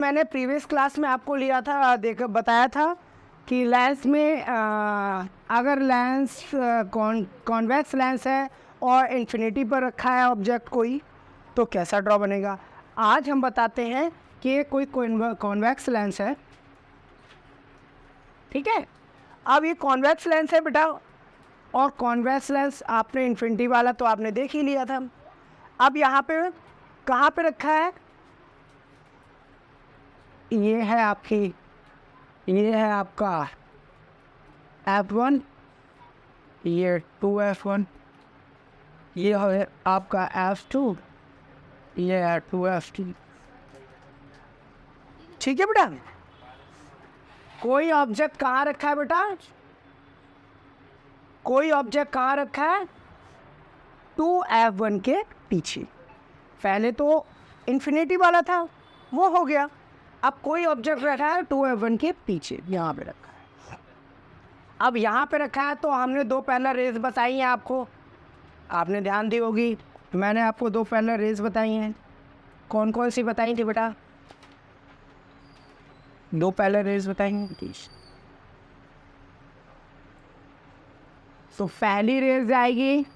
मैंने previous class में आपको लिया था बताया था कि लेंस में अगर लेंस कॉन्वेक्स लेंस है और इन्फिनिटी पर रखा है ऑब्जेक्ट कोई, तो कैसा ड्रॉ बनेगा। आज हम बताते हैं कि कोई कॉन्वेक्स लेंस है, ठीक है। अब ये कॉन्वेक्स लेंस है बेटा, और कॉन्वेक्स लेंस आपने इन्फिनिटी वाला तो आपने देख ही लिया था। अब यहाँ पे कहाँ पे रखा है, ये है आपका F1, ये 2F1, ये है आपका F2, ये है 2F2। ठीक है बेटा। कोई ऑब्जेक्ट कहाँ रखा है बेटा, कोई ऑब्जेक्ट कहाँ रखा है, 2F1 के पीछे। पहले तो इन्फिनिटी वाला था, वो हो गया। अब कोई ऑब्जेक्ट रखा है 2F1 के पीछे, यहाँ पे रखा है। अब यहाँ पे रखा है तो हमने दो पैरेलल रेज बताई हैं आपको, आपने ध्यान दी होगी। मैंने आपको दो पैरेलल रेज बताई हैं। कौन कौन सी बताई थी बेटा, दो पैरेलल रेज बताई हैं। तो पहली रेज आएगी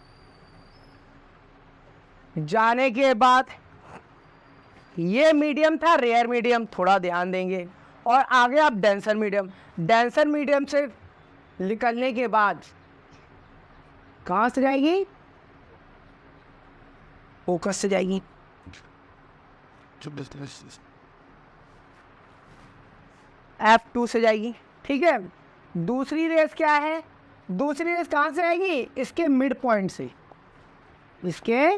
जाने के बाद, ये मीडियम था, रेयर मीडियम, थोड़ा ध्यान देंगे। और आगे आप डेंसर मीडियम से निकलने के बाद कहाँ से जाएगी, फोकस से जाएगी। F2 से जाएगी, ठीक है। दूसरी रेस क्या है, दूसरी रेस कहाँ से आएगी, इसके मिड पॉइंट से, इसके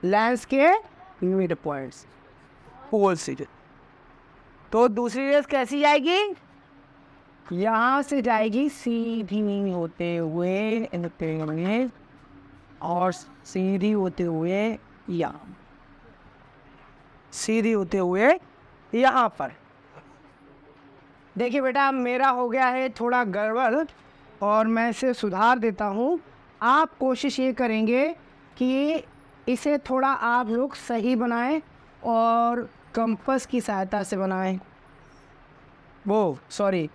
लेंस के मिड पॉइंट से, पोल से। तो दूसरी रेस कैसी जाएगी, यहाँ से जाएगी सीधी होते हुए और सीधी होते हुए यहाँ, सीधी होते हुए यहाँ पर। देखिए बेटा, मेरा हो गया है थोड़ा गड़बड़ और मैं इसे सुधार देता हूँ। आप कोशिश ये करेंगे कि इसे थोड़ा आप लोग सही बनाएं और कंपास की सहायता से बनाएं, वो सॉरी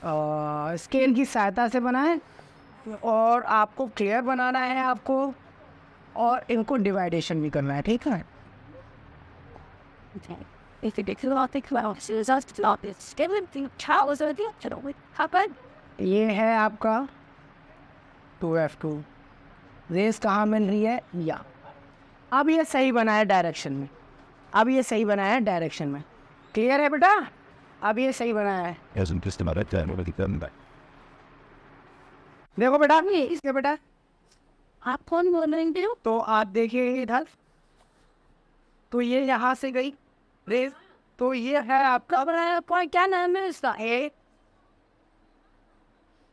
स्केल की सहायता से बनाएं। और आपको क्लियर बनाना है आपको, और इनको डिवाइडेशन भी करना है, ठीक है। ये है आपका 2F2, रेस कहाँ मिल रही है, या अब ये सही बना है डायरेक्शन में, अब ये सही बनाया है डायरेक्शन में। क्लियर है बेटा, अब ये सही बनाया है। देखो बेटा, इसके बेटा आप कौन बोल रहे हो, तो आप देखिए इधर, तो ये यहाँ से गई रेस, तो ये है आपका पॉइंट, क्या नाम है इसका, ए।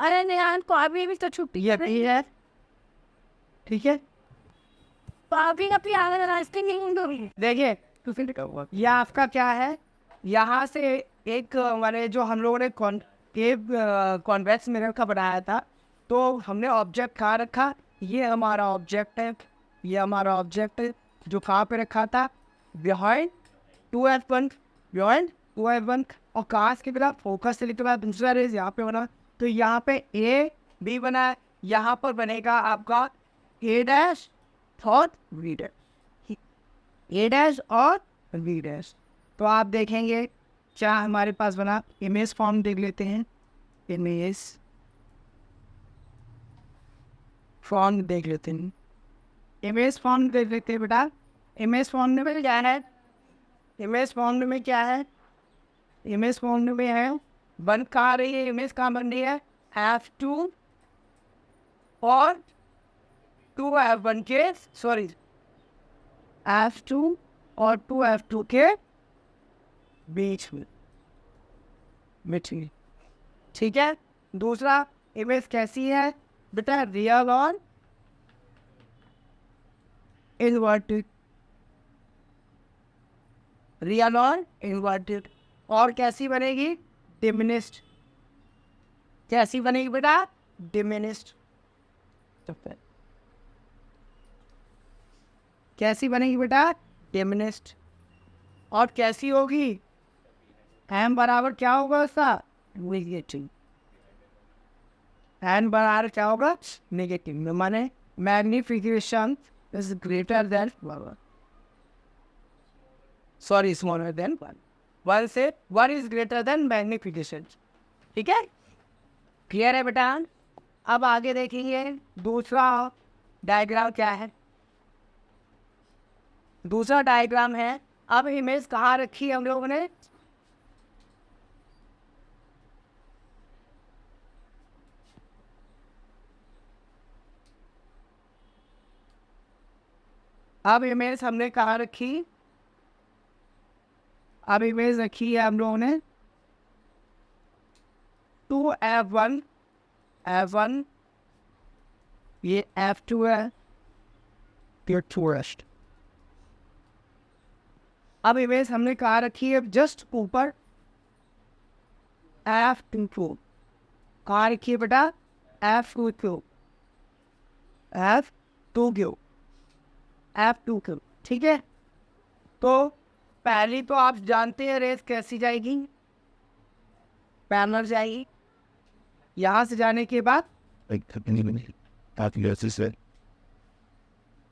अरे निहान को अभी भी तो छुट्टी है, ठीक है। तो अभी अपनी आगे रास्ते नहीं देखिए, तो फिर यह आपका क्या है, यहाँ से एक माने जो हम लोगों ने कॉन्वेक्स मिरर का बनाया था, तो हमने ऑब्जेक्ट कहाँ रखा, ये हमारा ऑब्जेक्ट है, ये हमारा ऑब्जेक्ट है जो कहाँ पे रखा था, बिहाइंड 2F1, बिहाइंड 2F1। और कहाँ के बिना फोकस से लिखा दूसरा रेज यहाँ पे बना, तो यहाँ पे ए बी बना है, यहाँ पर बनेगा आपका ए डैश और वी डैश, ए डैश और वी डैश। तो आप देखेंगे क्या हमारे पास बना, इमेज फॉर्म देख लेते हैं, इमेज फॉर्म देख लेते हैं, इमेज फॉर्म देख लेते हैं बेटा। इमेज फॉर्म में क्या है, इमेज फॉर्म में क्या है, इमेज फॉर्म में है, बन कहाँ रही है, इमेज कहाँ बन रही है, F2 और 2F1 के, सॉरी F2 और 2F2 के बीच में, ठीक है। दूसरा इमेज कैसी है बेटा, रियल और इन्वर्टेड, रियल और इन्वर्टेड। और कैसी बनेगी, डिमिनिस्ड, कैसी बनेगी बेटा, डिमिनिस्ड। कैसी बनेगी बेटा, डिमिनिस्ड। और कैसी होगी, एम बराबर क्या होगा उसका, नेगेटिव। एन बराबर क्या होगा, नेगेटिव, माने magnification is greater than sorry smaller than 1, 1 से 1 इज ग्रेटर देन मैग्निफिकेशन। ठीक है, क्लियर है बेटा। अब आगे देखेंगे दूसरा डायग्राम क्या है। दूसरा डायग्राम है, अब इमेज कहाँ रखी है हम लोगों ने, अब इमेज हमने कहाँ रखी, अब इमेज रखी है हम लोगों ने 2f1, f1, ये f2 है, ये 2 अब इमेज हमने कहाँ रखी है, जस्ट ऊपर f2 कहाँ रखी है बेटा, f2 f2, ठीक है। तो पहली तो आप जानते हैं रेस कैसी जाएगी, पैरेलल जाएगी, यहाँ से जाने के बाद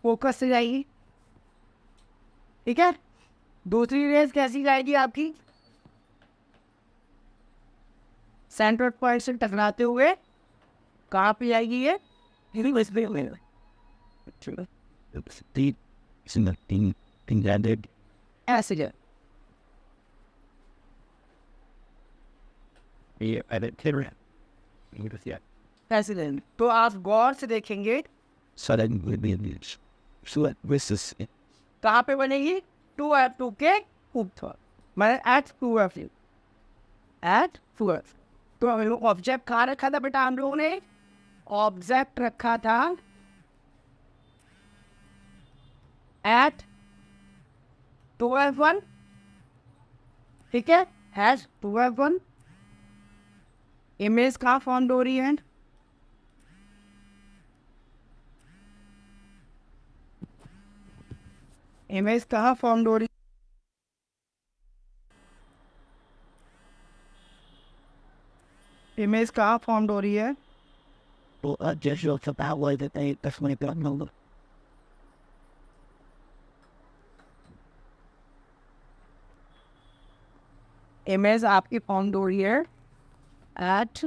फोकस से जाएगी, ठीक है। दूसरी रेस कैसी जाएगी आपकी, सेंटर पॉइंट से टकराते हुए कहाँ पे जाएगी ये, ऐसे जाए, ऐसे जाएंगे। तो आप गौर से देखेंगे कहाँ पे बनेगी, 2f2 के ऊपर, मैंने एट 2f2 तो ऑब्जेक्ट कहाँ रखा था बेटा हम लोगों ने, ऑब्जेक्ट रखा था एट 2f1, ठीक है, हैश 2f1। इमेज कहाँ फॉर्म हो रही है, इमेज कहाँ फॉर्म हो रही, इमेज कहाँ फॉर्म हो रही है, इमेज आपकी फॉर्म हो रही है एट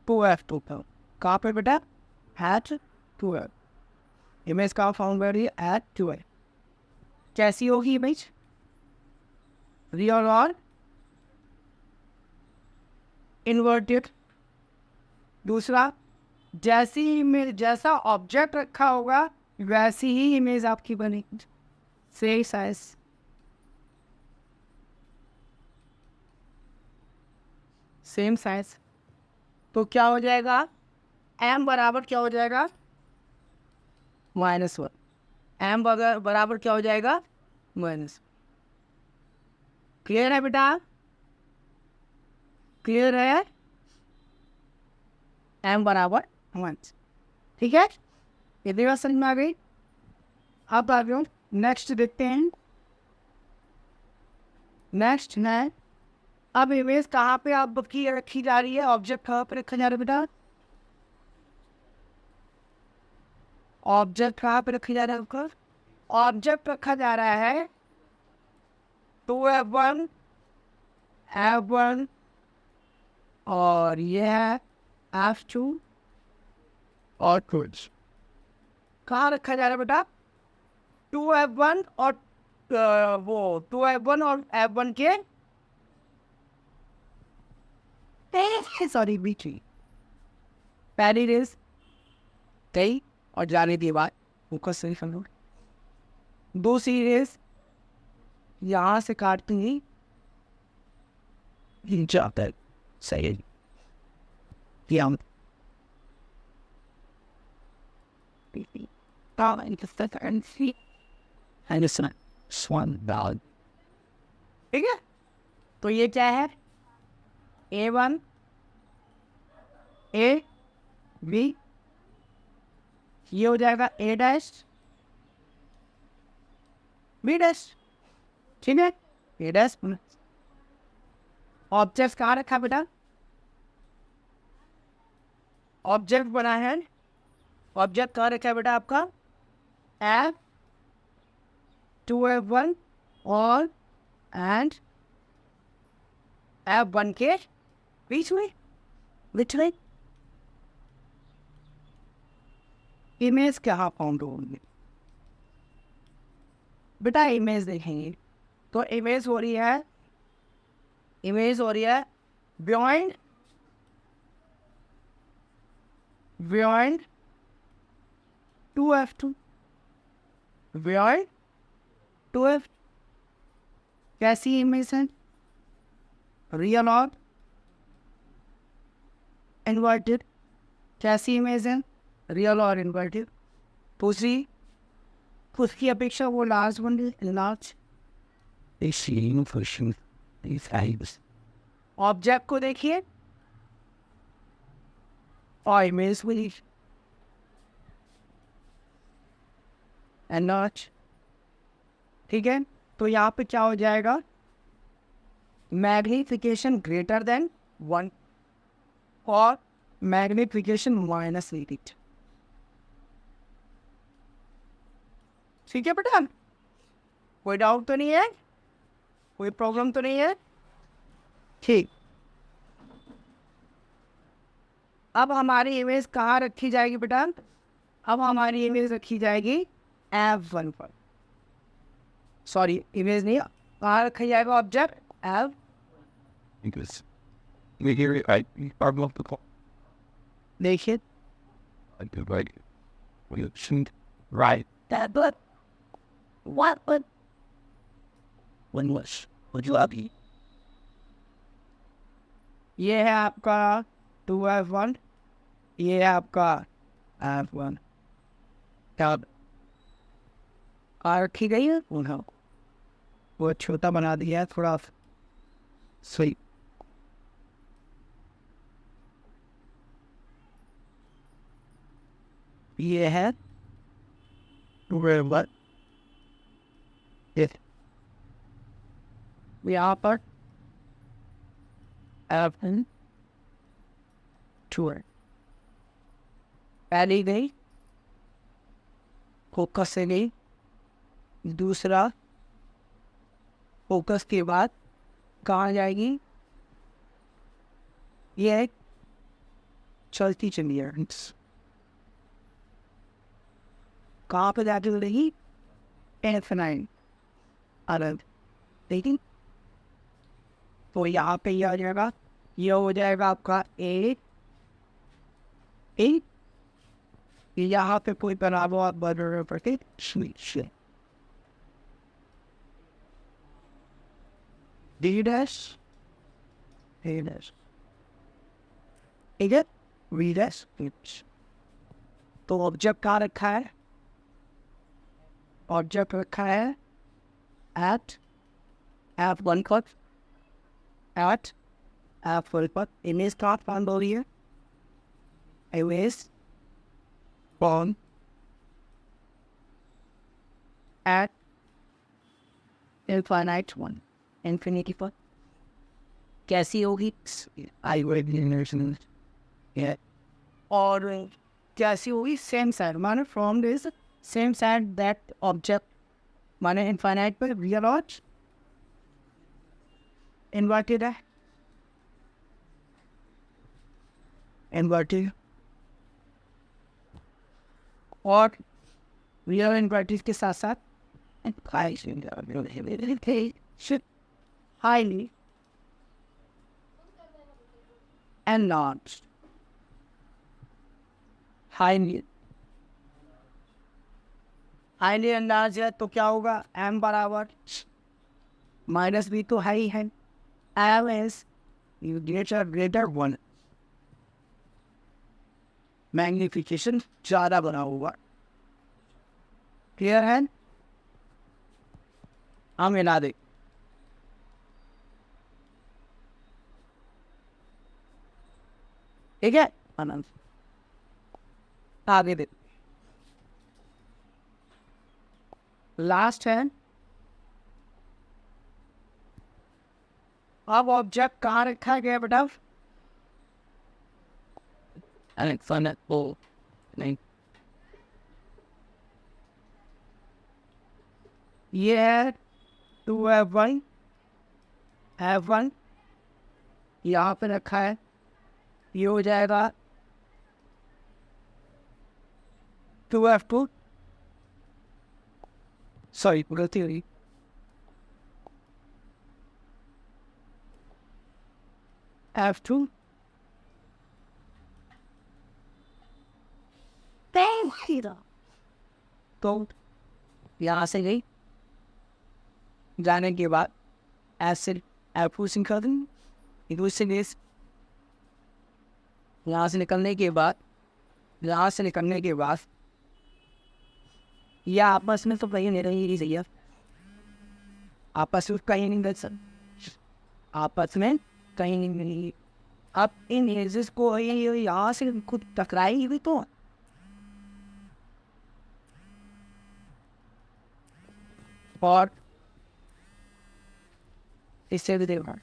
2f2 कहाँ पे बेटा, एट 2f, इमेज कहाँ फॉर्म हो रही है, एट 2f। कैसी होगी इमेज, रियल और इन्वर्टेड। दूसरा, जैसी इमेज, जैसा ऑब्जेक्ट रखा होगा वैसी ही इमेज आपकी बनेगी, सेम साइज, सेम साइज। तो क्या हो जाएगा, m बराबर क्या हो जाएगा, -1, m बराबर क्या हो जाएगा, -1। क्लियर है बेटा, क्लियर है, m बराबर 1, ठीक है। ये बात समझ में आ गई। अब आ गए नेक्स्ट देखते हैं, नेक्स्ट है, अब इमेज कहाँ पे आप की रखी जा रही है, ऑब्जेक्ट कहाँ पे रखा जा रहा है बेटा, ऑब्जेक्ट कहाँ पे रखा जा रहा है आपका, ऑब्जेक्ट रखा जा रहा है 2f1, f1 और ये है f2 और कुछ कहाँ रखा जा रहा है बेटा, 2f1 और वो 2f1 और f1 के सॉरी बीच में पहली रेस गई और जाने के बाद फोकस सही समझो, दूसरी रेस यहाँ से काटती ही जाता है, सही है क्या ठीक है। तो ये क्या है, A1 A B, ये हो जाएगा A' B', ठीक है। एडस ऑब्जेक्ट कहाँ रखा बेटा? ऑब्जेक्ट बना है, ऑब्जेक्ट कहाँ रखा है बेटा आपका? एफ 2F1 और एंड F1 के बीच में लिटरली इमेज कहाँ फाउंड होंगे बेटा? इमेज देखेंगे तो इमेज हो रही है, इमेज हो रही है beyond beyond 2F2 beyond 2F। कैसी इमेज है? रियल और इन्वर्टेड। कैसी इमेज है? रियल और इन्वर्टेड। दूसरी उसकी अपेक्षा वो लार्ज बन गई, लार्ज। ऑब्जेक्ट को देखिए और इमेज को देखिए एंड लार्ज। ठीक है, तो यहाँ पे क्या हो जाएगा? मैग्निफिकेशन ग्रेटर देन 1 और मैग्निफिकेशन -8। ठीक है बेटा, कोई डाउट तो नहीं है, कोई प्रॉब्लम तो नहीं है? ठीक, अब हमारी इमेज कहाँ रखी जाएगी बेटा? अब हमारी इमेज रखी जाएगी F1 पर। सॉरी, इमेज नहीं, कहाँ रखा जाएगा ऑब्जेक्ट? F। देखिए right that but what when was would you be ये है आपका 2F1, ये है आपका F1। क्या रखी गई है? वो छोटा बना दिया है थोड़ा सही। ये है 2F1, यहाँ पर F1 2 पहली गई, फोकस से गई, दूसरा फोकस के बाद कहाँ जाएगी? ये एक चलती चली है, कहाँ पे जाके मिलेगी? F9 अलग। देखिए तो यहाँ पे ये आ जाएगा, ये हो जाएगा आपका ए। यहाँ पे कोई बनाबो आप बर्गर करके स्वीट डी डैश ए डैश, ठीक है, वी डैश। तो ऑब्जेक्ट कहाँ रखा है? ऑब्जेक्ट रखा है एट F1 पर, एट F1 पर। इमेज कहाँ फाउंड हो रही है? Image found at infinite 1, infinity पर। कैसी होगी? और कैसी होगी? सेम साइड, माने from this same side that object, माने इनफाइनाइट पर रियल और इन्वर्टेड है, इन्वर्टेड और रियल इन्वर्टेड के साथ साथ हाईली enlarged, highly enlarged है तो क्या होगा? m बराबर माइनस b तो है ही है, m is greater 1, मैग्निफिकेशन ज़्यादा बना होगा। क्लियर है? हम मिला दे, ठीक है आनंद, आगे दे। लास्ट है अब ऑब्जेक्ट कहाँ रखा गया बेटा? नहीं, ये है 2F1 F1 यहाँ पे रखा है, ये हो जाएगा 2F2, सॉरी गलती हुई, F2 तो यहाँ से गई, जाने के बाद एसिड F2 सिंखा दूँ, यहाँ से निकलने के बाद, यहाँ से निकलने के बाद या आपस में तो कहीं नहीं रही सही है, आपस में कहीं नहीं बच सकते, आपस में कहीं नहीं मिली। अब इन एजेस को यहाँ से खुद टकराई भी तो और इससे भी देखा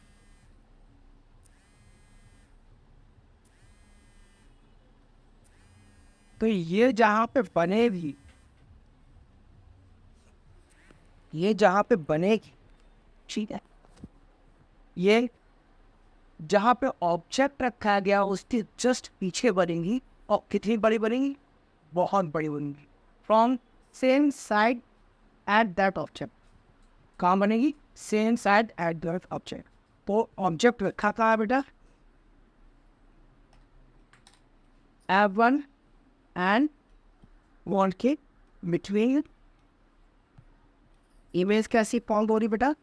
तो ये जहाँ पे बनेगी, ये जहाँ पे बनेगी, ठीक है, ये जहाँ पे ऑब्जेक्ट रखा गया उसके जस्ट पीछे बनेगी, और कितनी बड़ी बनेगी? बहुत बड़ी बनेगी, from same side at that object. कहाँ बनेगी? Same side at that object. तो ऑब्जेक्ट रखा कहाँ है बेटा? F1 एंड वन के बिटवीन। इमेज कैसी फॉर्म हो रही बेटा?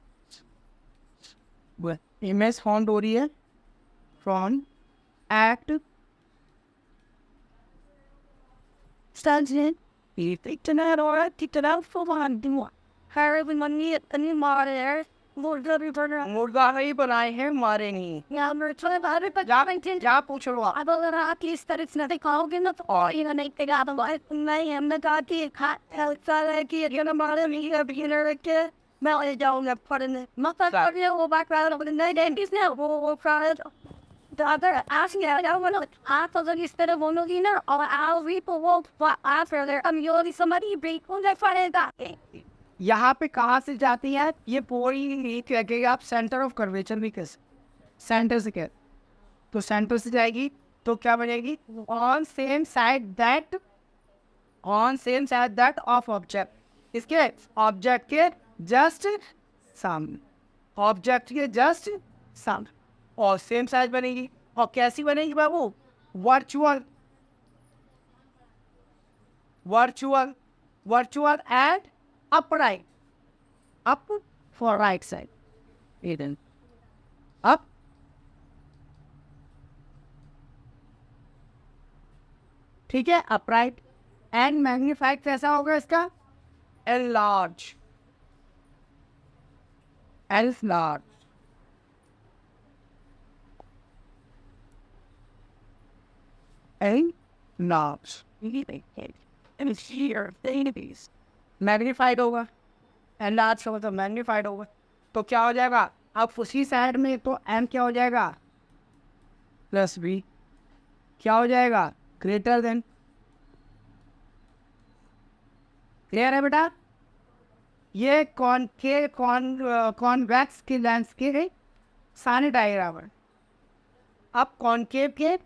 इमेज फॉर्म हो रही है फ्रॉम एक्ट मुर्गा नहीं बनाए हैं, मारे नहीं। जा पूछ लो आप। मैं ले जाऊंगा पढ़ने मतलब ये वो background of the night and is now वो crowd the other asking I don't want to after the instead of one dinner or I'll reap a wolf but after there you'll somebody break on that Friday that यहाँ पे कहाँ से जाती है ये पूरी कहेंगे आप सेंटर ऑफ कर्वेचर भी कैसे सेंटर से कह तो सेंटर से जाएगी तो क्या बनेगी? On same side that of object. इसके ऑब्जेक्ट के जस्ट सामने, ऑब्जेक्ट के जस्ट सामने, और सेम साइज बनेगी। और कैसी बनेगी बाबू? Virtual and upright, up for right side, इधर अप, ठीक है, अपराइट एंड मैग्नीफाइड कैसा होगा इसका? enlarge enlarge मैग्नीफाइड होगा, enlarge होगा तो मैग्नीफाइड होगा। तो क्या हो जाएगा? अब उसी साइड में तो m क्या हो जाएगा? प्लस b क्या हो जाएगा? Greater than. क्लियर है बेटा? ये कॉन्वेक्स के लेंस के सारे डायग्राम है। अब कॉनकेव के